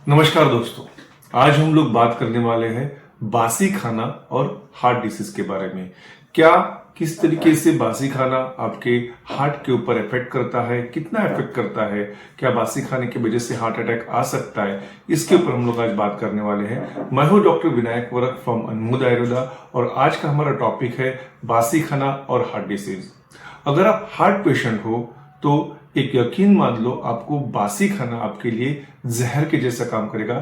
नमस्कार दोस्तों, आज हम लोग बात करने वाले हैं बासी खाना और हार्ट डिसीज के बारे में। क्या किस तरीके से बासी खाना आपके हार्ट के ऊपर इफेक्ट करता है, कितना इफेक्ट करता है, क्या बासी खाने की वजह से हार्ट अटैक आ सकता है, इसके ऊपर हम लोग आज बात करने वाले हैं। मैं हूं डॉक्टर विनायक वरक फ्रॉम अनमोद आयुर्वेदा और आज का हमारा टॉपिक है बासी खाना और हार्ट डिसीज। अगर आप हार्ट पेशेंट हो तो एक यकीन मान लो, आपको बासी खाना आपके लिए जहर के जैसा काम करेगा।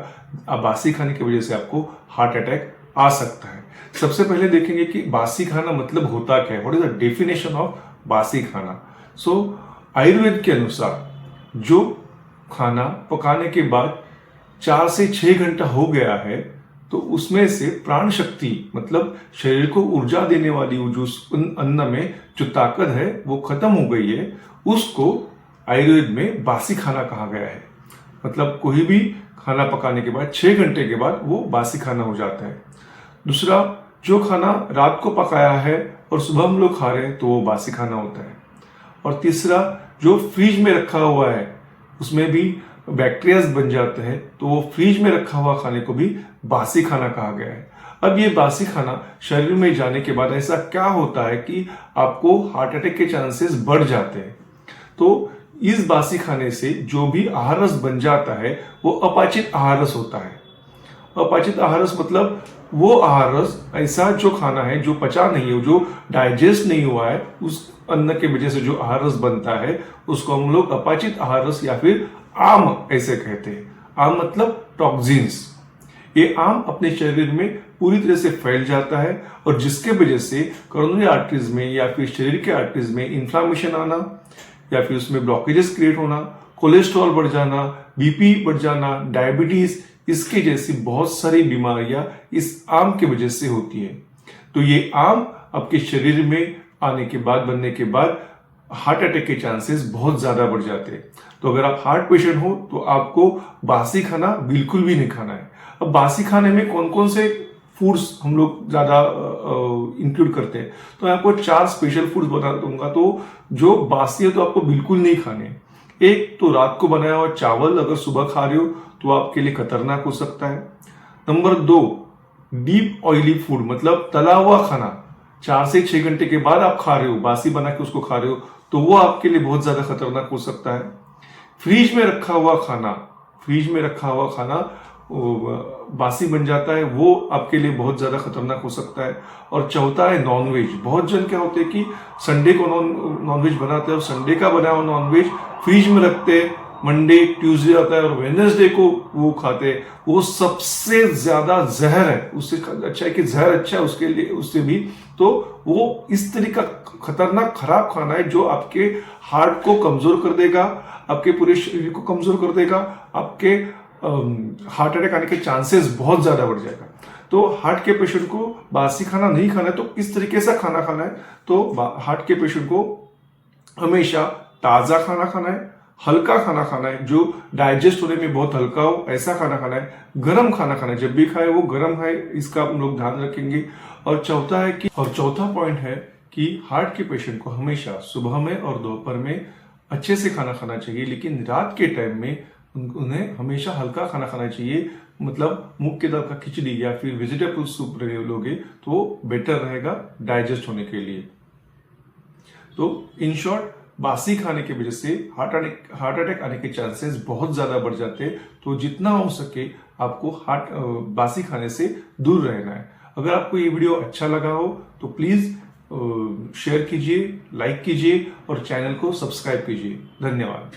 अब बासी खाने की वजह से आपको हार्ट अटैक आ सकता है। सबसे पहले देखेंगे कि बासी खाना मतलब होता क्या है, what is the definition of बासी खाना। आयुर्वेद के अनुसार जो खाना पकाने के बाद 4 से 6 घंटा हो गया है तो उसमें से प्राण शक्ति मतलब शरीर को ऊर्जा देने वाली जो अन्न में जो ताकत है वो खत्म हो गई है, उसको आयुर्वेद में बासी खाना कहा गया है। मतलब कोई भी खाना पकाने के बाद 6 घंटे के बाद वो बासी खाना हो जाता है। दूसरा, जो खाना रात को पकाया है और सुबह हम लोग खा रहे हैं तो वो बासी खाना होता है। और तीसरा, जो फ्रिज में रखा हुआ है उसमें भी बैक्टीरियाज बन जाते हैं तो वो फ्रिज में रखा हुआ खाने को भी बासी खाना कहा गया है। अब ये बासी खाना शरीर में जाने के बाद ऐसा क्या होता है कि आपको हार्ट अटैक के चांसेस बढ़ जाते हैं। तो इस बासी खाने से जो भी आहार रस बन जाता है वो अपाचित आहार रस होता है। अपाचित आहार रस मतलब वो आहार रस ऐसा जो खाना है जो पचा नहीं है, जो डाइजेस्ट नहीं हुआ है, उस अन्न के वजह से जो आहार रस बनता है उसको हम लोग अपाचित आहार रस या फिर आम ऐसे कहते हैं। आम मतलब टॉक्सिन्स। ये आम अपने शरीर में पूरी तरह से फैल जाता है और जिसके वजह से कोरोनरी आर्टरीज में या फिर शरीर के आर्टरीज में इंफ्लामेशन आना या फिर उसमें ब्लॉकेजेस क्रिएट होना, कोलेस्ट्रॉल बढ़ जाना, बीपी बढ़ जाना, डायबिटीज, इसके जैसी बहुत सारी बीमारियां इस आम की वजह से होती है। तो ये आम आपके शरीर में आने के बाद, बनने के बाद हार्ट अटैक के चांसेस बहुत ज्यादा बढ़ जाते हैं। तो अगर आप हार्ट पेशेंट हो तो आपको बासी खाना बिल्कुल भी नहीं खाना है। अब बासी खाने में कौन कौन से फूड्स हम लोग ज्यादा इंक्लूड करते हैं, तो मैं आपको 4 स्पेशल फूड्स बता दूंगा। तो जो बासी है तो आपको बिल्कुल नहीं खाने। एक तो रात को बनाया हुआ चावल अगर सुबह खा रहे हो तो आपके लिए खतरनाक हो सकता है। नंबर 2, डीप ऑयली फूड मतलब तला हुआ खाना 4 से 6 घंटे के बाद आप खा रहे हो, बासी बना के उसको खा रहे हो तो वो आपके लिए बहुत ज्यादा खतरनाक हो सकता है। फ्रिज में रखा हुआ खाना बासी बन जाता है, वो आपके लिए बहुत ज्यादा खतरनाक हो सकता है। और चौथा है नॉनवेज। बहुत जन क्या होते हैं कि संडे को नॉनवेज बनाते हैं और संडे का बना हुआ नॉनवेज फ्रिज में रखते हैं, मंडे ट्यूसडे आता है और वेडनेसडे को वो खाते हैं। वो सबसे ज्यादा जहर है। उससे अच्छा है कि जहर अच्छा है उसके लिए, उससे भी तो वो इस तरीका खतरनाक खराब खाना है जो आपके हार्ट को कमजोर कर देगा, आपके पूरे शरीर को कमजोर कर देगा, आपके हार्ट अटैक आने के चांसेस बहुत ज्यादा बढ़ जाएगा। तो हार्ट के पेशेंट को बासी खाना नहीं खाना है। तो किस तरीके से खाना खाना है, तो हार्ट के पेशेंट को हमेशा ताजा खाना खाना है, हल्का खाना खाना है जो डाइजेस्ट होने में बहुत हल्का हो, ऐसा खाना खाना है। गर्म खाना खाना है, जब भी खाए वो गर्म है, इसका हम लोग ध्यान रखेंगे। और चौथा पॉइंट है कि हार्ट के पेशेंट को हमेशा सुबह में और दोपहर में अच्छे से खाना खाना चाहिए, लेकिन रात के टाइम में उन्हें हमेशा हल्का खाना खाना चाहिए। मतलब मूंग की दाल का खिचड़ी या फिर वेजिटेबल सूप लोगे तो बेटर रहेगा डाइजेस्ट होने के लिए। तो इन शॉर्ट, बासी खाने की वजह से हार्ट अटैक आने के चांसेस बहुत ज्यादा बढ़ जाते हैं। तो जितना हो सके आपको बासी खाने से दूर रहना है। अगर आपको ये वीडियो अच्छा लगा हो तो प्लीज शेयर कीजिए, लाइक कीजिए और चैनल को सब्सक्राइब कीजिए। धन्यवाद।